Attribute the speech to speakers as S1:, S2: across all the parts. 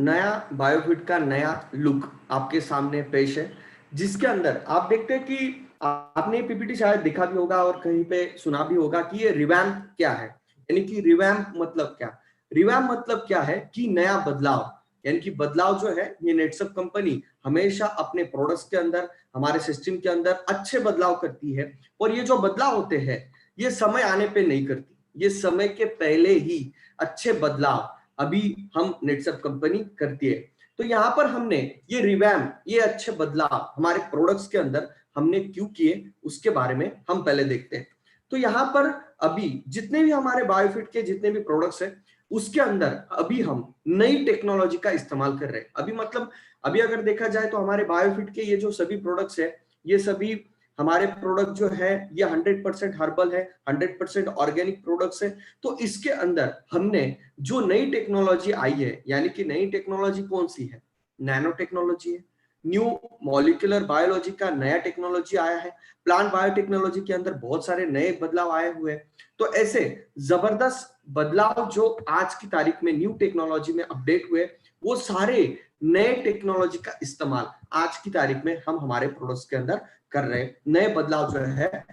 S1: नया बायोफिट का नया लुक आपके सामने पेश है, जिसके अंदर आप देखते हैं कि आपने पीपीटी शायद देखा भी होगा और कहीं पे सुना भी होगा कि ये रिवैम्प क्या है। यानी कि रिवैम्प मतलब क्या, रिवैम्प मतलब क्या है कि नया बदलाव। यानी कि बदलाव जो है ये नेटसप कंपनी हमेशा अपने प्रोडक्ट्स के अंदर, हमारे सिस्टम के अंदर अच्छे बदलाव करती है। और ये जो बदलाव होते हैं ये समय आने पे नहीं करती, ये समय के पहले ही अच्छे बदलाव अभी हम नेटसप कंपनी करती है। तो यहाँ पर हमने ये रिवैम्प, ये अच्छे बदलाव हमारे प्रोडक्ट्स के अंदर हमने क्यों किए उसके बारे में हम पहले देखते हैं। तो यहाँ पर अभी जितने भी हमारे बायोफिट के जितने भी प्रोडक्ट्स हैं उसके अंदर अभी हम नई टेक्नोलॉजी का इस्तेमाल कर रहे हैं। अभी मतलब अभी अगर देखा जाए तो हमारे बायोफिट के ये जो सभी प्रोडक्ट्स है, ये सभी हमारे प्रोडक्ट जो है ये 100% हर्बल है, 100% ऑर्गेनिक प्रोडक्ट्स है। तो इसके अंदर हमने जो नई टेक्नोलॉजी आई है, यानी कि नई टेक्नोलॉजी कौन सी है, नैनो टेक्नोलॉजी है, न्यू मॉलिक्यूलर बायोलॉजी का नया टेक्नोलॉजी आया है, प्लांट बायोटेक्नोलॉजी के अंदर बहुत सारे नए बदलाव आए हुए हैं। तो ऐसे जबरदस्त बदलाव जो आज की तारीख में न्यू टेक्नोलॉजी में अपडेट हुए, वो सारे नए टेक्नोलॉजी का इस्तेमाल आज की तारीख में हम हमारे प्रोडक्ट्स के अंदर कर रहे हैं। नए बदलाव जो है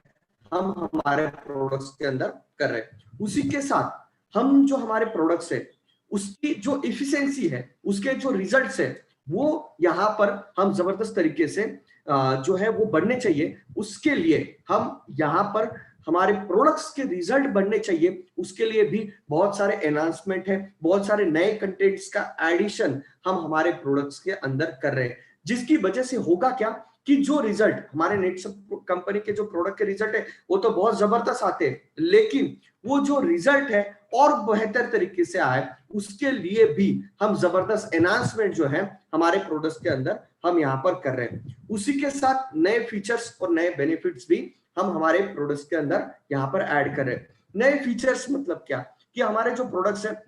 S1: हम हमारे प्रोडक्ट्स के अंदर कर रहे हैं। उसी के साथ हम जो हमारे प्रोडक्ट्स है उसकी जो इफिशिएंसी है, उसके जो रिजल्ट्स है, वो यहाँ पर हम जबरदस्त तरीके से जो है वो बढ़ने चाहिए। उसके लिए हम यहाँ पर हमारे प्रोडक्ट्स के रिजल्ट बढ़ने चाहिए, उसके लिए भी बहुत सारे एनहांसमेंट है, बहुत सारे नए कंटेंट्स का एडिशन हम हमारे प्रोडक्ट्स के अंदर कर रहे हैं। जिसकी वजह से होगा क्या कि जो रिजल्ट हमारे नेटसप कंपनी के जो प्रोडक्ट के रिजल्ट है वो तो बहुत जबरदस्त आते हैं, लेकिन वो जो रिजल्ट है और बेहतर तरीके से आए उसके लिए भी हम जबरदस्त एनहांसमेंट जो है हमारे प्रोडक्ट्स के अंदर हम यहाँ पर कर रहे हैं। उसी के साथ नए फीचर्स और नए बेनिफिट्स भी हम हमारे प्रोडक्ट्स के अंदर यहाँ पर ऐड कर रहे हैं। नए फीचर्स मतलब क्या कि हमारे जो प्रोडक्ट्स है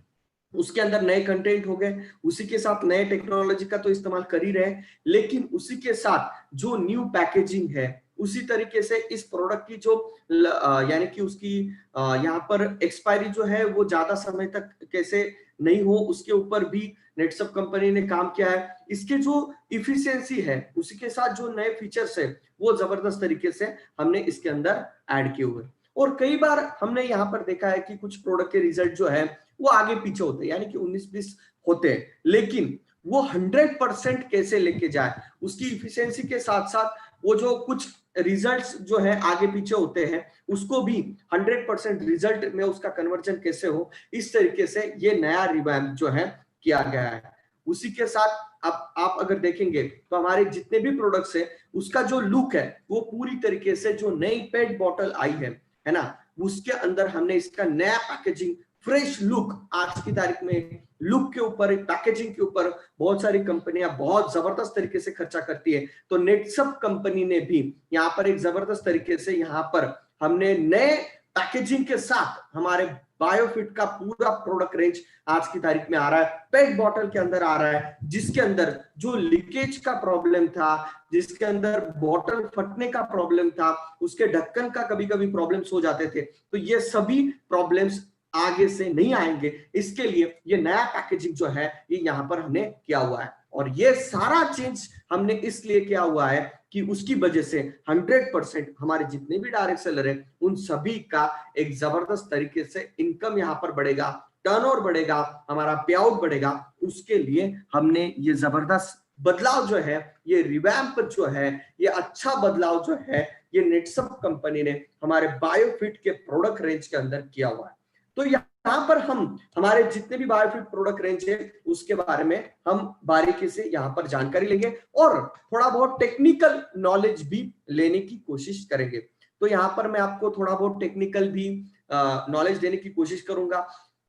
S1: उसके अंदर नए कंटेंट हो गए, उसी के साथ नए टेक्नोलॉजी का तो इस्तेमाल कर ही रहे, लेकिन उसी के साथ जो न्यू पैकेजिंग है, उसी तरीके से इस प्रोडक्ट की जो यानी कि उसकी यहाँ पर एक्सपायरी जो है वो ज्यादा समय तक कैसे नहीं हो, उसके ऊपर भी नेटसप कंपनी ने काम किया है। इसके जो इफिशियंसी है उसी के साथ जो नए फीचर्स है वो जबरदस्त तरीके से हमने इसके अंदर ऐड किए हुए। और कई बार हमने यहाँ पर देखा है कि कुछ प्रोडक्ट के रिजल्ट जो है वो आगे पीछे होते हैं, यानी कि 19-20 होते हैं, लेकिन वो 100% कैसे लेके जाए, उसकी इफिशियंसी के साथ साथ वो जो कुछ रिजल्ट्स जो है आगे पीछे होते हैं उसको भी 100% रिजल्ट में उसका कन्वर्जन कैसे हो, इस तरीके से ये नया रिवैम्प जो है किया गया है। उसी के साथ अब आप अगर देखेंगे तो हमारे जितने भी प्रोडक्ट्स है उसका जो लुक है वो पूरी तरीके से जो नई पेट बॉटल आई है ना, उसके अंदर हमने इसका नया पैकेजिंग, फ्रेश लुक, आज की तारीख में लुक के ऊपर, पैकेजिंग के ऊपर बहुत सारी कंपनियां बहुत जबरदस्त तरीके से खर्चा करती है। तो नेटसप कंपनी ने भी यहाँ पर एक जबरदस्त तरीके से यहाँ पर हमने नए पैकेजिंग के साथ हमारे बायोफिट का पूरा प्रोडक्ट रेंज आज की तारीख में आ रहा है, पेट बॉटल के अंदर आ रहा है, जिसके अंदर जो लीकेज का प्रॉब्लम था, जिसके अंदर बॉटल फटने का प्रॉब्लम था, उसके ढक्कन का कभी कभी प्रॉब्लम्स हो जाते थे, तो ये सभी प्रॉब्लम्स आगे से नहीं आएंगे। इसके लिए ये नया पैकेजिंग जो है ये यहाँ पर हमने किया हुआ है, और ये सारा चेंज हमने इसलिए किया हुआ है कि उसकी वजह से 100% हमारे जितने भी डायरेक्ट सेलर है उन सभी का एक जबरदस्त तरीके से इनकम यहाँ पर बढ़ेगा, टर्नओवर बढ़ेगा, हमारा पे आउट बढ़ेगा। उसके लिए हमने ये जबरदस्त बदलाव जो है, ये रिवैम्प जो है, ये अच्छा बदलाव जो है ये नेटसप कंपनी ने हमारे बायोफिट के प्रोडक्ट रेंज के अंदर किया हुआ है। तो यहाँ पर हम हमारे जितने भी बायोफिट प्रोडक्ट रेंज है उसके बारे में हम बारीकी से यहाँ पर जानकारी लेंगे और थोड़ा बहुत टेक्निकल नॉलेज भी लेने की कोशिश करेंगे। तो यहाँ पर मैं आपको थोड़ा बहुत टेक्निकल भी नॉलेज देने की कोशिश करूंगा।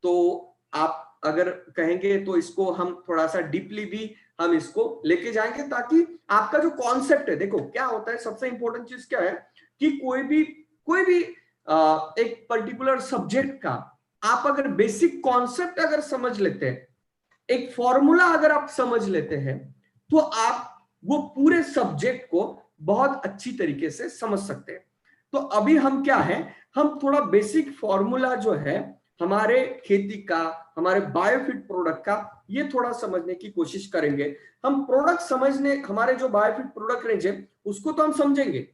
S1: तो आप अगर कहेंगे तो इसको हम थोड़ा सा डीपली भी हम इसको लेके जाएंगे, ताकि आपका जो कॉन्सेप्ट है, देखो क्या होता है, सबसे इंपॉर्टेंट चीज क्या है कि कोई भी एक पर्टिकुलर सब्जेक्ट का आप अगर बेसिक कॉन्सेप्ट अगर समझ लेते हैं, एक फॉर्मूला अगर आप समझ लेते हैं, तो आप वो पूरे सब्जेक्ट को बहुत अच्छी तरीके से समझ सकते हैं। तो अभी हम क्या है, हम थोड़ा बेसिक फॉर्मूला जो है हमारे खेती का, हमारे बायोफिट प्रोडक्ट का, ये थोड़ा समझने की कोशिश करेंगे। हम प्रोडक्ट समझने, हमारे जो बायोफिट प्रोडक्ट रेंज है उसको तो हम समझेंगे,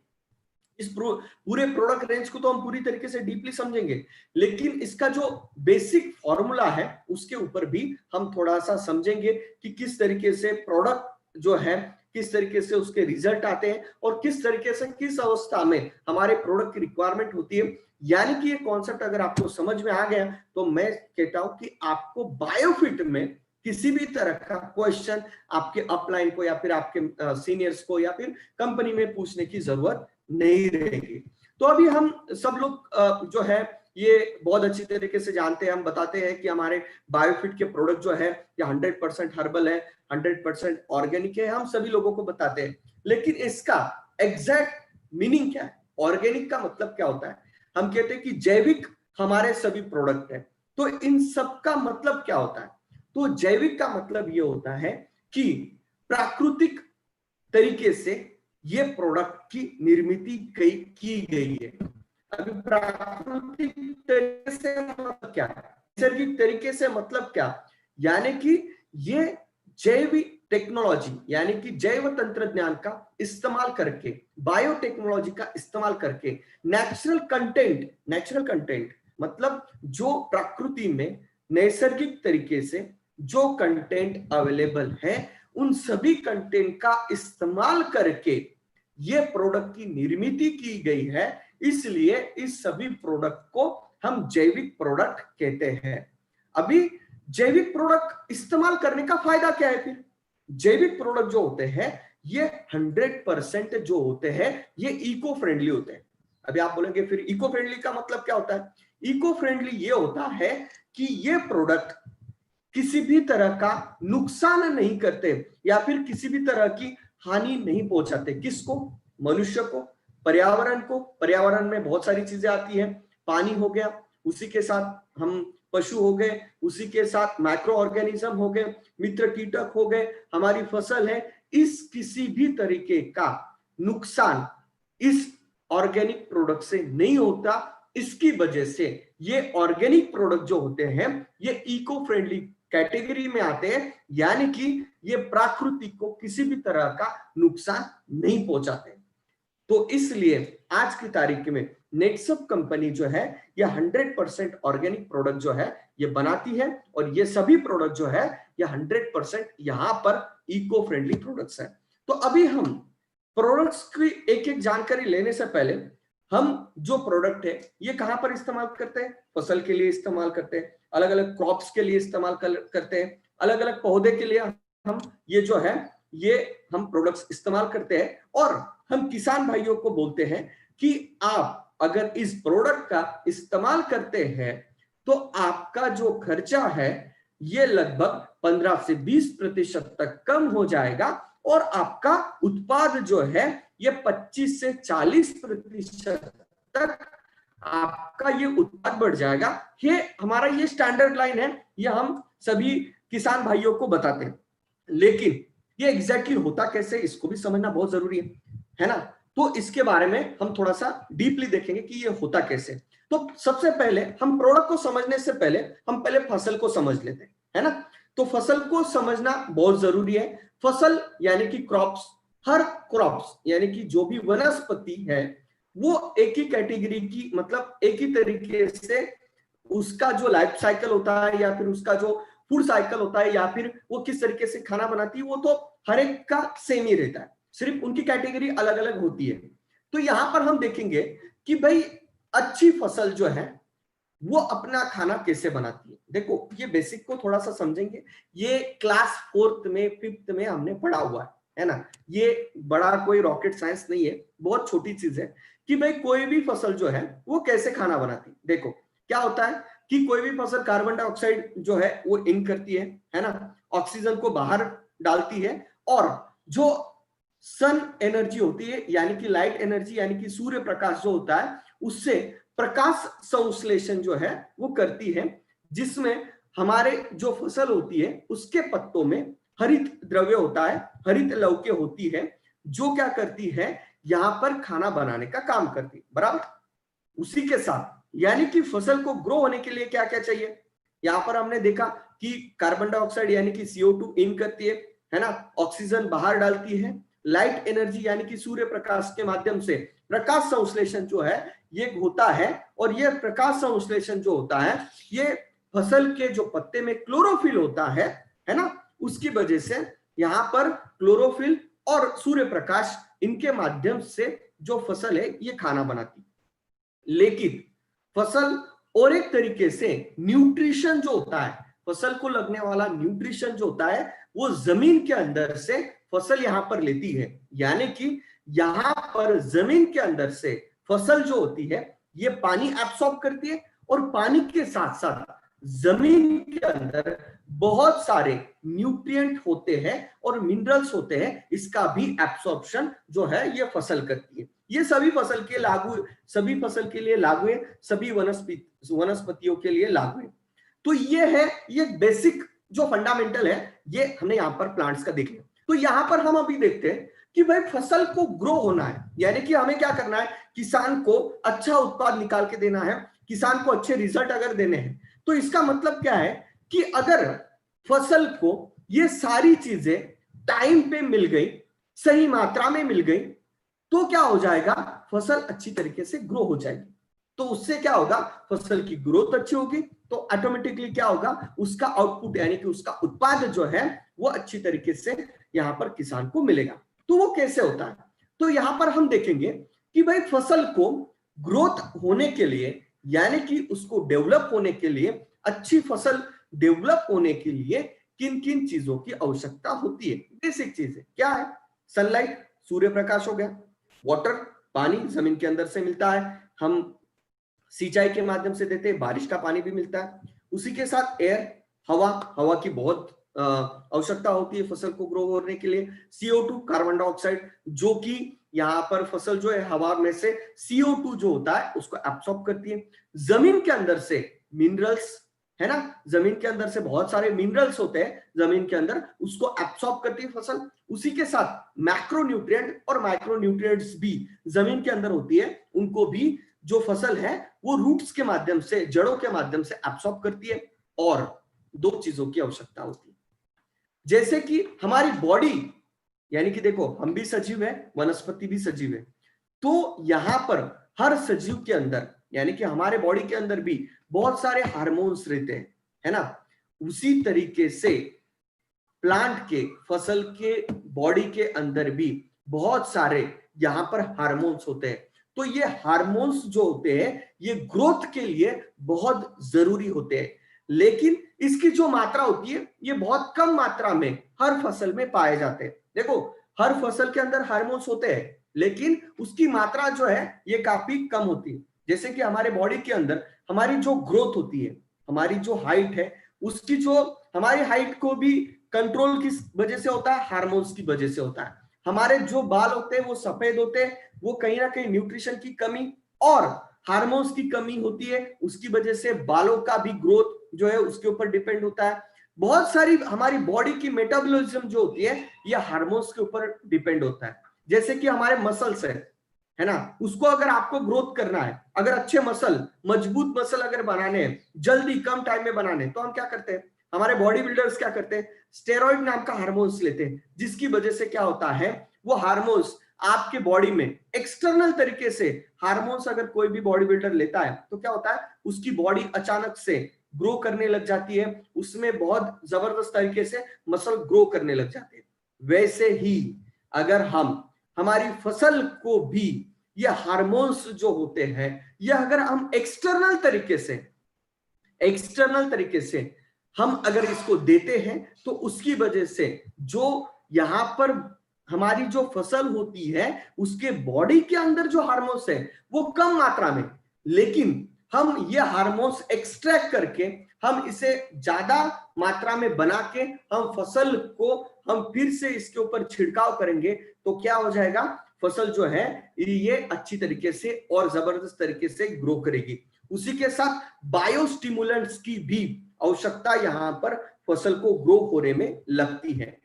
S1: इस पूरे प्रोडक्ट रेंज को तो हम पूरी तरीके से डीपली समझेंगे, लेकिन इसका जो बेसिक फॉर्मूला है उसके ऊपर भी हम थोड़ा सा समझेंगे कि किस तरीके से प्रोडक्ट जो है, किस तरीके से उसके रिजल्ट आते हैं और किस तरीके से किस अवस्था में हमारे प्रोडक्ट की रिक्वायरमेंट होती है। यानी कि ये कॉन्सेप्ट अगर आपको समझ में आ गया तो मैं कहता हूं कि आपको बायोफिट में किसी भी तरह का क्वेश्चन आपके अपलाइन को या फिर आपके सीनियर्स को या फिर कंपनी में पूछने की जरूरत नहीं रहेगी। तो अभी हम सब लोग जो है ये बहुत अच्छी तरीके से जानते हैं, हम बताते हैं कि हमारे बायोफिट के प्रोडक्ट जो है ये 100% हर्बल है, 100% ऑर्गेनिक है, हम सभी लोगों को बताते हैं। लेकिन इसका एग्जैक्ट मीनिंग क्या है, ऑर्गेनिक का मतलब क्या होता है? हम कहते हैं कि जैविक हमारे सभी प्रोडक्ट है, तो इन सब का मतलब क्या होता है? तो जैविक का मतलब ये होता है कि प्राकृतिक तरीके से ये प्रोडक्ट की निर्मित की गई है। अभी प्राकृतिक तरीके से मतलब क्या है, नैसर्गिक तरीके से मतलब क्या, यानी कि ये जैविक टेक्नोलॉजी यानी कि जैव तंत्रज्ञान का इस्तेमाल करके, बायोटेक्नोलॉजी का इस्तेमाल करके नेचुरल कंटेंट मतलब जो प्रकृति में नैसर्गिक तरीके से जो कंटेंट अवेलेबल है उन सभी कंटेंट का इस्तेमाल करके ये प्रोडक्ट की निर्मित की गई है, इसलिए इस सभी प्रोडक्ट को हम जैविक प्रोडक्ट कहते हैं। अभी जैविक प्रोडक्ट इस्तेमाल करने का फायदा क्या है? फिर जैविक प्रोडक्ट जो होते हैं ये 100% जो होते हैं ये इको फ्रेंडली होते हैं। अभी आप बोलेंगे फिर इको फ्रेंडली का मतलब क्या होता है? इको फ्रेंडली ये होता है कि ये प्रोडक्ट किसी भी तरह का नुकसान नहीं करते या फिर किसी भी तरह की हानि नहीं पहुंचाते। किसको? मनुष्य को, पर्यावरण को। पर्यावरण में बहुत सारी चीजें आती है, पानी हो गया, उसी के साथ हम पशु हो गए, उसी के साथ माइक्रो ऑर्गेनिज्म हो गए, मित्र कीटक हो गए, हमारी फसल है। इस किसी भी तरीके का नुकसान इस ऑर्गेनिक प्रोडक्ट से नहीं होता। इसकी वजह से ये ऑर्गेनिक प्रोडक्ट जो होते हैं ये इको फ्रेंडली कैटेगरी में आते हैं, यानी कि ये प्रकृति को किसी भी तरह का नुकसान नहीं पहुंचाते। तो इसलिए आज की तारीख में नेक्सप कंपनी जो है ये 100% ऑर्गेनिक प्रोडक्ट जो है ये बनाती है और ये सभी प्रोडक्ट जो है ये 100% यहां पर इको फ्रेंडली प्रोडक्ट्स हैं। तो अभी हम प्रोडक्ट्स की एक एक जानकारी लेने से पहले हम जो प्रोडक्ट है ये कहां पर इस्तेमाल करते हैं? फसल के लिए इस्तेमाल करते हैं, अलग अलग क्रॉप्स के लिए इस्तेमाल करते हैं, अलग अलग पौधे के लिए हम ये जो है ये हम प्रोडक्ट्स इस्तेमाल करते हैं। और हम किसान भाइयों को बोलते हैं कि आप अगर इस प्रोडक्ट का इस्तेमाल करते हैं तो आपका जो खर्चा है ये लगभग 15 से 20% तक कम हो जाएगा और आपका उत्पाद जो है ये 25 से 40% तक आपका ये उत्पाद बढ़ जाएगा। ये हमारा ये स्टैंडर्ड लाइन है, ये हम सभी किसान भाइयों को बताते हैं। लेकिन ये एग्जैक्टली होता कैसे इसको भी समझना बहुत जरूरी है ना? तो इसके बारे में हम थोड़ा सा डीपली देखेंगे कि ये होता कैसे। तो सबसे पहले हम प्रोडक्ट को समझने से पहले हम पहले फसल को समझ लेते हैं, है ना? तो फसल को समझना बहुत जरूरी है। फसल यानी कि क्रॉप्स, हर क्रॉप्स यानी कि जो भी वनस्पति है वो एक ही कैटेगरी की, मतलब एक ही तरीके से उसका जो लाइफ साइकिल होता है या फिर उसका जो फूड साइकिल होता है या फिर वो किस तरीके से खाना बनाती है वो तो हर एक का सेम ही रहता है, सिर्फ उनकी कैटेगरी अलग अलग होती है। तो यहां पर हम देखेंगे कि भाई अच्छी फसल जो है वो अपना खाना कैसे बनाती है। देखो ये बेसिक को थोड़ा सा समझेंगे, ये क्लास 4th में 5th में हमने पढ़ा हुआ है ना? ये बड़ा कोई रॉकेट साइंस नहीं है, बहुत छोटी चीज है कि भाई कोई भी फसल जो है वो कैसे खाना बनाती है। देखो क्या होता है कि कोई भी फसल कार्बन डाइऑक्साइड जो है वो इन करती है ना, ऑक्सीजन को बाहर डालती है और जो सन एनर्जी होती है यानी कि लाइट एनर्जी यानी कि सूर्य प्रकाश जो होता है उससे प्रकाश संश्लेषण जो है वो करती है, जिसमें हमारे जो फसल होती है उसके पत्तों में हरित द्रव्य होता है, हरित लवके होती है जो क्या करती है यहां पर खाना बनाने का काम करती है, बराबर। उसी के साथ यानी कि फसल को ग्रो होने के लिए क्या क्या चाहिए, यहां पर हमने देखा कि कार्बन डाइऑक्साइड यानी कि CO2 इन करती है ना, ऑक्सीजन बाहर डालती है, लाइट एनर्जी यानी कि सूर्य प्रकाश के माध्यम से प्रकाश संश्लेषण जो है ये होता है, और ये प्रकाश संश्लेषण जो होता है ये फसल के जो पत्ते में क्लोरोफिल होता है ना, उसकी वजह से यहाँ पर क्लोरोफिल और सूर्य प्रकाश इनके माध्यम से जो फसल है ये खाना बनाती। लेकिन फसल और एक तरीके से न्यूट्रिशन जो होता है, फसल को लगने वाला न्यूट्रिशन जो होता है वो जमीन के अंदर से फसल यहां पर लेती है, यानी कि यहां पर जमीन के अंदर से फसल जो होती है ये पानी एब्सॉर्ब करती है, और पानी के साथ साथ जमीन के अंदर बहुत सारे न्यूट्रिएंट होते हैं और मिनरल्स होते हैं, इसका भी एब्सॉर्प्शन जो है ये फसल करती है। ये सभी फसल के लिए लागू है, सभी वनस्पतियों के लिए लागू है। तो ये है, ये बेसिक जो फंडामेंटल है ये हमने यहाँ पर प्लांट्स का देख लिया। तो यहाँ पर हम अभी देखते हैं कि भाई फसल को ग्रो होना है, यानी कि हमें क्या करना है, किसान को अच्छा उत्पाद निकाल के देना है, किसान को अच्छे रिजल्ट अगर देने हैं, तो इसका मतलब क्या है कि अगर फसल को ये सारी चीजें टाइम पे मिल गई, सही मात्रा में मिल गई, तो क्या हो जाएगा, फसल अच्छी तरीके से ग्रो हो जाएगी। तो उससे क्या होगा, फसल की ग्रोथ अच्छी होगी, तो ऑटोमेटिकली क्या होगा, उसका आउटपुट यानी कि उसका उत्पाद जो है वो अच्छी तरीके से यहां पर किसान को मिलेगा। तो वो कैसे होता है, तो यहां पर हम देखेंगे कि भाई फसल को ग्रोथ होने के लिए यानी कि उसको डेवलप होने के लिए, अच्छी फसल डेवलप होने के लिए किन किन चीजों की आवश्यकता होती है। बेसिक चीजें क्या है, सनलाइट सूर्य प्रकाश हो गया, वाटर पानी जमीन के अंदर से मिलता है, हम सिंचाई के माध्यम से देते हैं, बारिश का पानी भी मिलता है, उसी के साथ एयर हवा की बहुत आवश्यकता होती है फसल को ग्रो होने के लिए, CO2 कार्बन डाइऑक्साइड जो कि यहाँ पर फसल जो है हवा में से CO2 जो होता है उसको एब्सॉर्ब करती है, जमीन के अंदर से मिनरल्स है ना, जमीन के अंदर से बहुत सारे मिनरल्स होते हैं जमीन के अंदर, उसको एब्सॉर्ब करती है फसल, उसी के साथ मैक्रोन्यूट्रिएंट और माइक्रोन्यूट्रिएंट्स भी जमीन के अंदर होती है, उनको भी जो फसल है वो रूट्स के माध्यम से, जड़ों के माध्यम से एब्सॉर्ब करती है। और दो चीजों की आवश्यकता होती है, जैसे कि हमारी बॉडी, यानी कि देखो हम भी सजीव है, वनस्पति भी सजीव है, तो यहां पर हर सजीव के अंदर यानी कि हमारे बॉडी के अंदर भी बहुत सारे हार्मोन्स रहते हैं, है ना, उसी तरीके से प्लांट के, फसल के बॉडी के अंदर भी बहुत सारे यहां पर हार्मोन्स होते हैं। तो ये हार्मोन्स जो होते हैं ये ग्रोथ के लिए बहुत जरूरी होते हैं, लेकिन इसकी जो मात्रा होती है ये बहुत कम मात्रा में हर फसल में पाए जाते हैं। देखो हर फसल के अंदर हार्मोन्स होते हैं, लेकिन उसकी मात्रा जो है ये काफी कम होती है। जैसे कि हमारे बॉडी के अंदर हमारी जो ग्रोथ होती है, हमारी जो हाइट है, उसकी जो हमारी हाइट को भी कंट्रोल किस वजह से होता है, हार्मोन्स की वजह से होता है। हमारे जो बाल होते हैं वो सफेद होते हैं, वो कहीं ना कहीं न्यूट्रिशन की कमी और हार्मोन्स की कमी होती है, उसकी वजह से बालों का भी ग्रोथ जो है उसके ऊपर डिपेंड होता है। बहुत सारी हमारी बॉडी की मेटाबॉलिज्म जो होती है ये हार्मोन्स के ऊपर डिपेंड होता है। जैसे कि हमारे मसल्स है ना, उसको अगर आपको ग्रोथ करना है, अगर अच्छे मसल, मजबूत मसल अगर बनाने हैं, जल्दी कम टाइम में बनाने, तो हम क्या करते हैं, हमारे बॉडी बिल्डर्स क्या करते हैं, स्टेरॉइड नाम का हार्मोन्स लेते हैं, जिसकी वजह से क्या होता है, वो हार्मोन्स आपके बॉडी में एक्सटर्नल तरीके से हार्मोन्स अगर कोई भी बॉडी बिल्डर लेता है तो क्या होता है, उसकी बॉडी अचानक से ग्रो करने लग जाती है, उसमें बहुत जबरदस्त तरीके से मसल ग्रो करने लग जाते हैं। वैसे ही अगर हम हमारी फसल को भी ये हार्मोन्स जो होते हैं ये अगर हम एक्सटर्नल तरीके से हम अगर इसको देते हैं तो उसकी वजह से जो यहां पर हमारी जो फसल होती है उसके बॉडी के अंदर जो हार्मोन्स है वो कम मात्रा में, लेकिन हम ये हार्मोन्स एक्सट्रैक्ट करके हम इसे ज्यादा मात्रा में बना के हम फसल को हम फिर से इसके ऊपर छिड़काव करेंगे तो क्या हो जाएगा, फसल जो है ये अच्छी तरीके से और जबरदस्त तरीके से ग्रो करेगी। उसी के साथ बायोस्टिमुलेंट्स की भी आवश्यकता यहां पर फसल को ग्रो होने में लगती है।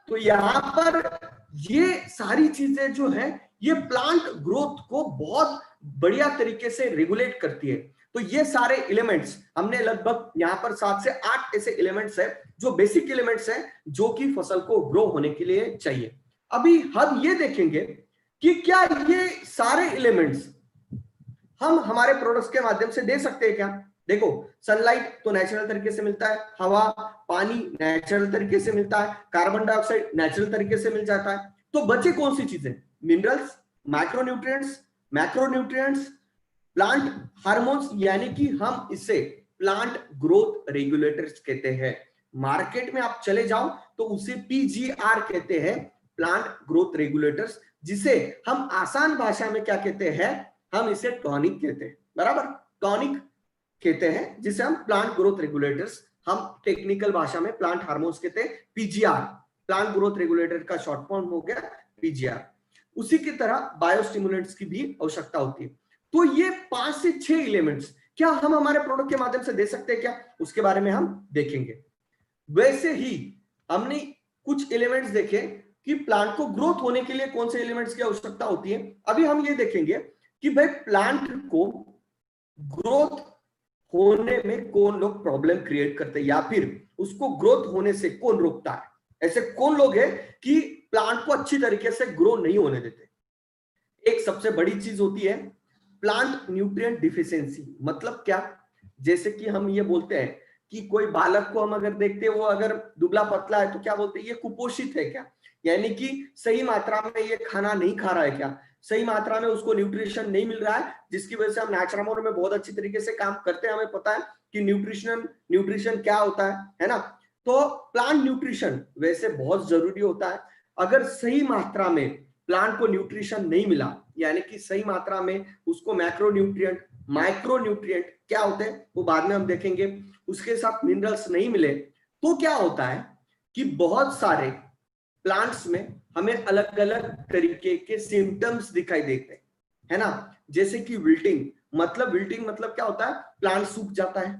S1: तो यहां पर ये सारी चीजें जो है ये प्लांट ग्रोथ को बहुत बढ़िया तरीके से रेगुलेट करती है। तो ये सारे एलिमेंट्स हमने लगभग यहाँ पर 7 से 8 ऐसे एलिमेंट्स है जो बेसिक एलिमेंट्स है जो कि फसल को ग्रो होने के लिए चाहिए। अभी हम ये देखेंगे कि क्या ये सारे एलिमेंट्स हम हमारे प्रोडक्ट्स के माध्यम से दे सकते हैं क्या। देखो, सनलाइट तो नेचुरल तरीके से मिलता है, हवा पानी नेचुरल तरीके से मिलता है, कार्बन डाइऑक्साइड नेचुरल तरीके से मिल जाता है। तो बचे कौन सी चीजें, minerals, micronutrients, macronutrients, plant hormones, यानी कि हम इसे प्लांट ग्रोथ रेगुलेटर्स कहते हैं। मार्केट में आप चले जाओ तो उसे पीजीआर कहते हैं, प्लांट ग्रोथ रेगुलेटर्स, जिसे हम आसान भाषा में क्या कहते हैं, हम इसे टॉनिक कहते हैं, बराबर, टॉनिक कहते हैं, जिसे हम प्लांट ग्रोथ रेगुलेटर्स, हम टेक्निकल भाषा में प्लांट हार्मोन्स कहते हैं, पीजीआर, प्लांट ग्रोथ रेगुलेटर का शॉर्ट फॉर्म हो गया पीजीआर। उसी की तरह बायोस्टिमुलेंट्स की भी आवश्यकता होती है। तो ये 5 से 6 एलिमेंट्स क्या हम हमारे प्रोडक्ट के माध्यम से दे सकते हैं क्या, उसके बारे में हम देखेंगे। वैसे ही हमने कुछ एलिमेंट्स देखे कि प्लांट को ग्रोथ होने के लिए कौन से एलिमेंट्स की आवश्यकता होती है। अभी हम ये देखेंगे कि भाई प्लांट को ग्रोथ होने में कौन लोग प्रॉब्लम क्रिएट करते हैं, या फिर उसको ग्रोथ होने से कौन रोकता है। ऐसे कौन लोग हैं कि प्लांट को अच्छी तरीके से ग्रो नहीं होने देते। एक सबसे बड़ी चीज होती है प्लांट न्यूट्रिएंट डिफिशियंसी। मतलब क्या, जैसे कि हम ये बोलते हैं कि कोई बालक को हम अगर देखते हैं वो अगर दुबला पतला है तो क्या बोलते हैं, ये कुपोषित है क्या, यानी कि सही मात्रा में ये खाना नहीं खा रहा है क्या, सही मात्रा में उसको न्यूट्रिशन नहीं मिल रहा है, जिसकी वजह से हम नेचुरोमोर में बहुत अच्छी तरीके से काम करते हैं, हमें पता है कि न्यूट्रिशन क्या होता है ना। तो प्लांट न्यूट्रिशन वैसे बहुत जरूरी होता है। अगर सही मात्रा में प्लांट को न्यूट्रिशन नहीं मिला, यानी कि सही मात्रा में उसको मैक्रोन्यूट्रिएंट, माइक्रोन्यूट्रिएंट क्या होते हैं वो बाद में हम देखेंगे, उसके साथ मिनरल्स नहीं मिले, तो क्या होता है कि बहुत सारे प्लांट्स में हमें अलग अलग तरीके के सिम्टम्स दिखाई देते हैं, है ना। जैसे कि विल्टिंग मतलब क्या होता है, प्लांट सूख जाता है,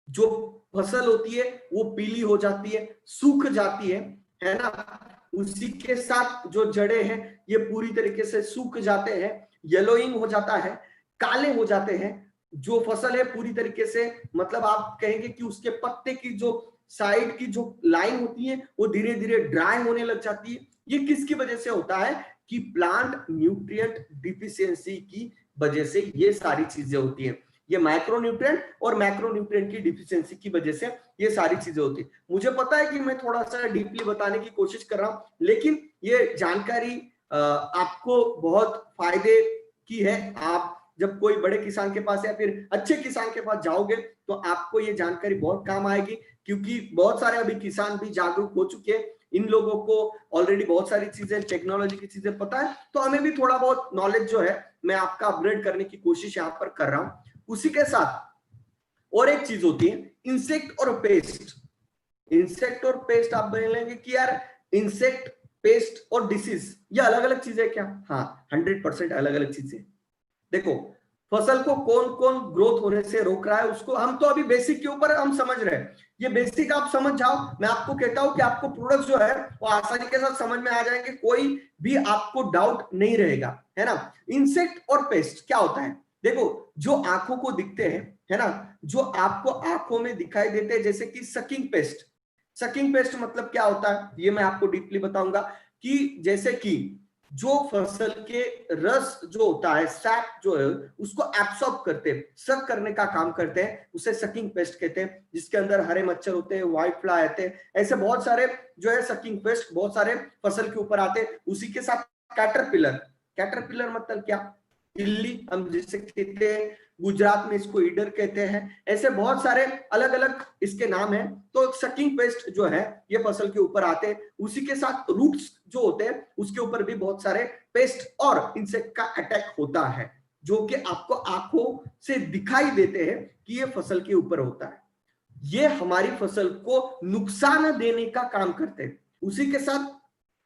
S1: जो फसल होती है वो पीली हो जाती है, सूख जाती है ना। उसी के साथ जो जड़ें हैं ये पूरी तरीके से सूख जाते हैं, येलोइंग हो जाता है, काले हो जाते हैं। जो फसल है पूरी तरीके से, मतलब आप कहेंगे कि उसके पत्ते की जो साइड की जो लाइन होती है वो धीरे धीरे ड्राई होने लग जाती है। ये किसकी वजह से होता है कि प्लांट न्यूट्रिएंट डिफिशियंसी की वजह से ये सारी चीजें होती हैं। ये माइक्रोन्यूट्रिएंट और मैक्रोन्यूट्रिएंट की डिफिशियंसी की वजह से ये सारी चीजें होती है। मुझे पता है कि मैं थोड़ा सा डीपली बताने की कोशिश कर रहा हूं, लेकिन ये जानकारी आपको बहुत फायदे की है। आप जब कोई बड़े किसान के पास या फिर अच्छे किसान के पास जाओगे तो आपको ये जानकारी बहुत काम आएगी, क्योंकि बहुत सारे अभी किसान भी जागरूक हो चुके हैं। इन लोगों को ऑलरेडी बहुत सारी चीजें, टेक्नोलॉजी की चीजें पता है, तो हमें भी थोड़ा बहुत नॉलेज जो है मैं आपका अपग्रेड करने की कोशिश यहाँ पर कर रहा हूँ। उसी के साथ और एक चीज होती है इंसेक्ट और पेस्ट। इंसेक्ट और पेस्ट आप बोलेंगे कि यार इंसेक्ट, पेस्ट और डिसीज ये अलग अलग चीजें क्या, हाँ 100% अलग अलग चीजें। देखो, फसल को कौन कौन ग्रोथ होने से रोक रहा है उसको हम तो अभी बेसिक के ऊपर हम समझ रहे हैं। ये बेसिक आप समझ जाओ, मैं आपको कहता हूं कि आपको प्रोडक्ट जो है वो आसानी के साथ समझ में आ जाएंगे, कोई भी आपको डाउट नहीं रहेगा, है ना। इंसेक्ट और पेस्ट क्या होता है, देखो जो आंखों को दिखते हैं, है ना, जो आपको आंखों में दिखाई देते हैं, जैसे कि सकिंग पेस्ट। सकिंग पेस्ट मतलब क्या होता है ये मैं आपको डीपली बताऊंगा, कि जैसे कि जो फसल के रस जो होता है, सैप जो है उसको एब्सॉर्ब करते हैं, सक करने का काम करते हैं, उसे सकिंग पेस्ट कहते हैं। जिसके अंदर हरे मच्छर होते हैं, व्हाइट फ्लाई आते हैं, ऐसे बहुत सारे जो है सकिंग पेस्ट बहुत सारे फसल के ऊपर आते हैं। उसी के साथ कैटरपिलर। कैटरपिलर मतलब क्या, इल्ली हम जिसे कहते हैं, गुजरात में इसको ईडर कहते हैं, ऐसे बहुत सारे अलग अलग इसके नाम हैं। तो सकिंग पेस्ट जो है ये फसल के ऊपर आते हैं। उसी के साथ रूट्स जो होते हैं उसके ऊपर भी बहुत सारे पेस्ट और इंसेक्ट का अटैक होता है, जो कि आपको आंखों से दिखाई देते हैं कि ये फसल के ऊपर होता है। ये हमारी फसल को नुकसान देने का काम करते हैं। उसी के साथ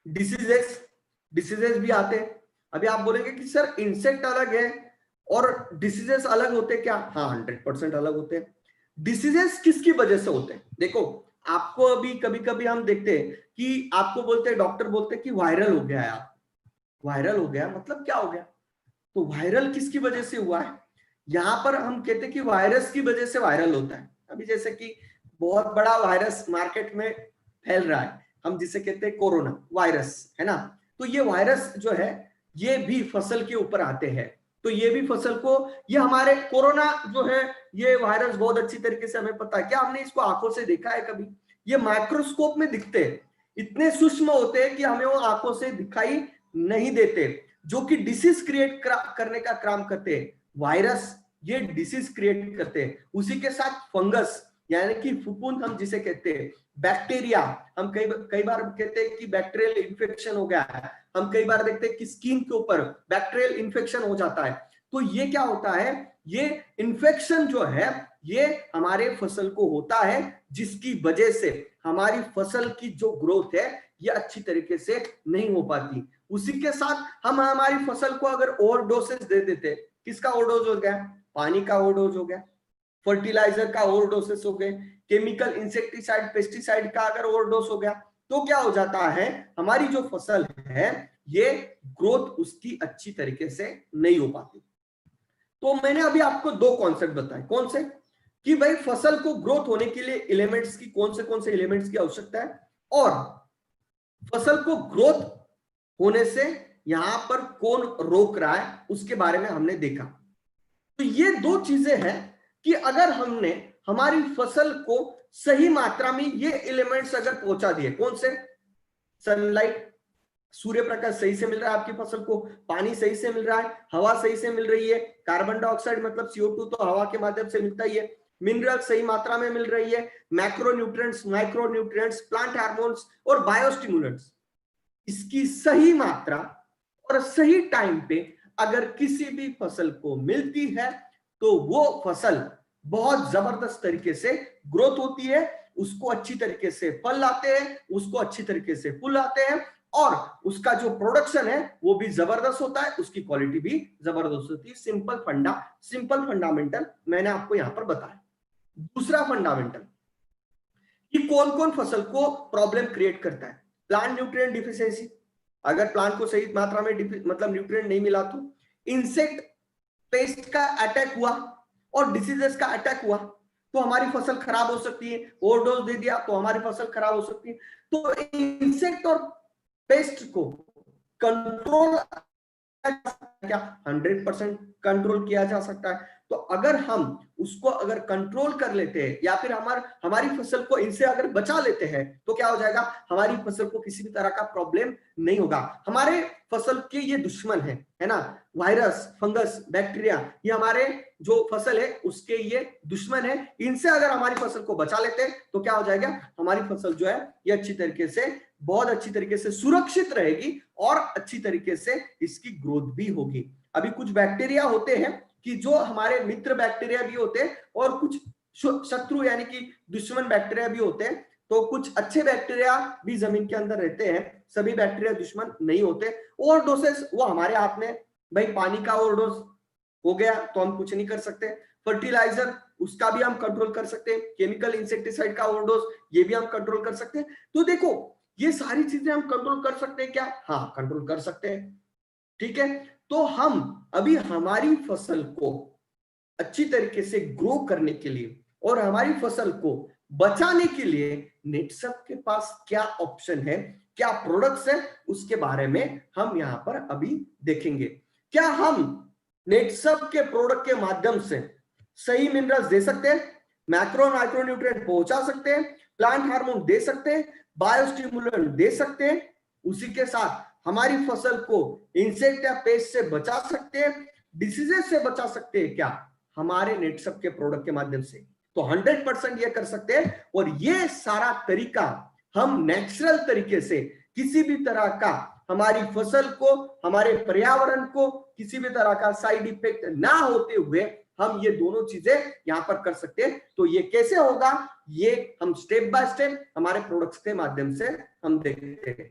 S1: डिसीजेस भी आते हैं। अभी आप बोलेंगे कि सर इंसेक्ट अलग है और डिसीजेस अलग होते क्या, हाँ 100% अलग होते हैं। डिसीजेस किसकी वजह से होते हैं, देखो आपको अभी कभी कभी हम देखते हैं कि आपको बोलते हैं, डॉक्टर बोलते हैं कि वायरल हो गया यार, वायरल हो गया मतलब क्या हो गया, तो वायरल किसकी वजह से हुआ है, यहाँ पर हम कहते हैं कि वायरस की वजह से वायरल होता है। अभी जैसे कि बहुत बड़ा वायरस मार्केट में फैल रहा है, हम जिसे कहते हैं कोरोना वायरस, है ना। तो ये वायरस जो है ये भी फसल के ऊपर आते हैं, तो ये भी फसल को, ये हमारे कोरोना जो है ये वायरस बहुत अच्छी तरीके से हमें पता है, क्या हमने इसको आंखों से देखा है कभी? ये माइक्रोस्कोप में दिखते हैं, इतने सूक्ष्म होते हैं कि हमें वो आंखों से दिखाई नहीं देते, जो कि डिसीज क्रिएट करने का काम करते हैं। वायरस ये डिसीज क्रिएट करते हैं। उसी के साथ फंगस यानी कि फफूंद हम जिसे कहते हैं, बैक्टीरिया, हम कई बार कहते हैं कि बैक्टीरियल इन्फेक्शन हो गया है, हम कई बार देखते हैं कि स्किन के ऊपर बैक्टीरियल इन्फेक्शन हो जाता है। तो ये क्या होता है, ये इन्फेक्शन जो है ये हमारे फसल को होता है, जिसकी वजह से हमारी फसल की जो ग्रोथ है ये अच्छी तरीके से नहीं हो पाती। उसी के साथ हम हमारी फसल को अगर ओवरडोसेस दे देते, किसका ओवरडोज हो गया? पानी का ओवरडोज हो गया, फर्टिलाइजर का ओवरडोसेस हो गए, केमिकल इंसेक्टिसाइड पेस्टिसाइड का अगर ओवरडोस हो गया, तो क्या हो जाता है, हमारी जो फसल है ये ग्रोथ उसकी अच्छी तरीके से नहीं हो पाती। तो मैंने अभी आपको दो कॉन्सेप्ट बताए, कौन से, कि भाई फसल को ग्रोथ होने के लिए एलिमेंट्स की कौन से एलिमेंट्स की आवश्यकता है, और फसल को ग्रोथ होने से यहां पर कौन रोक रहा है उसके बारे में हमने देखा। तो ये दो चीजें हैं कि अगर हमने हमारी फसल को सही मात्रा में ये एलिमेंट्स अगर पहुंचा दिए, कौन से, सनलाइट, सूर्य प्रकाश सही से मिल रहा है आपकी फसल को, पानी सही से मिल रहा है, हवा सही से मिल रही है, कार्बन डाइऑक्साइड मतलब CO2 तो हवा के माध्यम से मिलता ही है, मिनरल सही मात्रा में मिल रही है, macro nutrients, micro nutrients, plant hormones और बायोस्टिमुलेंट्स, इसकी सही मात्रा और सही टाइम पे अगर किसी भी फसल को मिलती है तो वो फसल बहुत जबरदस्त तरीके से ग्रोथ होती है, उसको अच्छी तरीके से फल आते हैं, उसको अच्छी तरीके से फूल आते हैं, और उसका जो प्रोडक्शन है वो भी जबरदस्त होता है, उसकी क्वालिटी भी जबरदस्त होती है। सिंपल फंडामेंटल मैंने आपको यहां पर बताया। दूसरा फंडामेंटल कि कौन कौन फसल को प्रॉब्लम क्रिएट करता है, प्लांट न्यूट्रिएंट डिफिशियंसी, अगर प्लांट को सही मात्रा में मतलब न्यूट्रिएंट नहीं मिला, तो इंसेक्ट पेस्ट का अटैक हुआ और डिसीजेस का अटैक हुआ तो हमारी फसल खराब हो सकती है, ओवरडोज दे दिया तो हमारी फसल खराब हो सकती है। तो इंसेक्ट और पेस्ट को कंट्रोल क्या 100% कंट्रोल किया जा सकता है। तो अगर हम उसको अगर कंट्रोल कर लेते हैं या फिर हमारी फसल को इनसे अगर बचा लेते हैं तो क्या हो जाएगा, हमारी फसल को किसी भी तरह का प्रॉब्लम नहीं होगा। हमारे फसल के ये दुश्मन है ना, वायरस, फंगस, बैक्टीरिया, ये हमारे जो फसल है उसके ये दुश्मन है, इनसे अगर हमारी फसल को बचा लेते हैं तो क्या हो जाएगा, हमारी फसल जो है ये अच्छी तरीके से, बहुत अच्छी तरीके से सुरक्षित रहेगी और अच्छी तरीके से इसकी ग्रोथ भी होगी। अभी कुछ बैक्टीरिया होते हैं कि जो हमारे मित्र बैक्टीरिया भी होते हैं और कुछ शत्रु यानी कि दुश्मन बैक्टीरिया भी होते हैं। तो कुछ अच्छे बैक्टीरिया भी जमीन के अंदर रहते हैं, सभी बैक्टीरिया दुश्मन नहीं होते। ओवरडोसेस वो हमारे हाथ में, भाई पानी का ओवरडोज हो गया तो हम कुछ नहीं कर सकते, फर्टिलाइजर उसका भी हम कंट्रोल कर सकते हैं, केमिकल इंसेक्टिसाइड का ओवरडोज ये भी हम कंट्रोल कर सकते हैं। तो देखो ये सारी चीजें हम कंट्रोल कर सकते हैं क्या? हाँ कंट्रोल कर सकते हैं, ठीक है। तो हम अभी हमारी फसल को अच्छी तरीके से ग्रो करने के लिए और हमारी फसल को बचाने के लिए नेटसप के पास क्या ऑप्शन है, क्या प्रोडक्ट्स है, उसके बारे में हम यहां पर अभी देखेंगे। क्या हम नेटसप के प्रोडक्ट के माध्यम से सही मिनरल्स दे सकते हैं, मैक्रो माइक्रो न्यूट्रिएंट पहुंचा सकते हैं, प्लांट हार्मोन दे सकते हैं, बायोस्टिमुलेंट दे सकते हैं, उसी के साथ हमारी फसल को इंसेक्ट या पेस्ट से बचा सकते हैं, डिसीजेस से बचा सकते हैं क्या हमारे नेटसप के प्रोडक्ट के माध्यम से? तो 100% ये कर सकते हैं। और ये सारा तरीका हम नेचुरल तरीके से, किसी भी तरह का हमारी फसल को, हमारे पर्यावरण को किसी भी तरह का साइड इफेक्ट ना होते हुए हम ये दोनों चीजें यहां पर कर सकते हैं। तो ये कैसे होगा, ये हम स्टेप बाय स्टेप हमारे प्रोडक्ट्स के माध्यम से हम देखते हैं।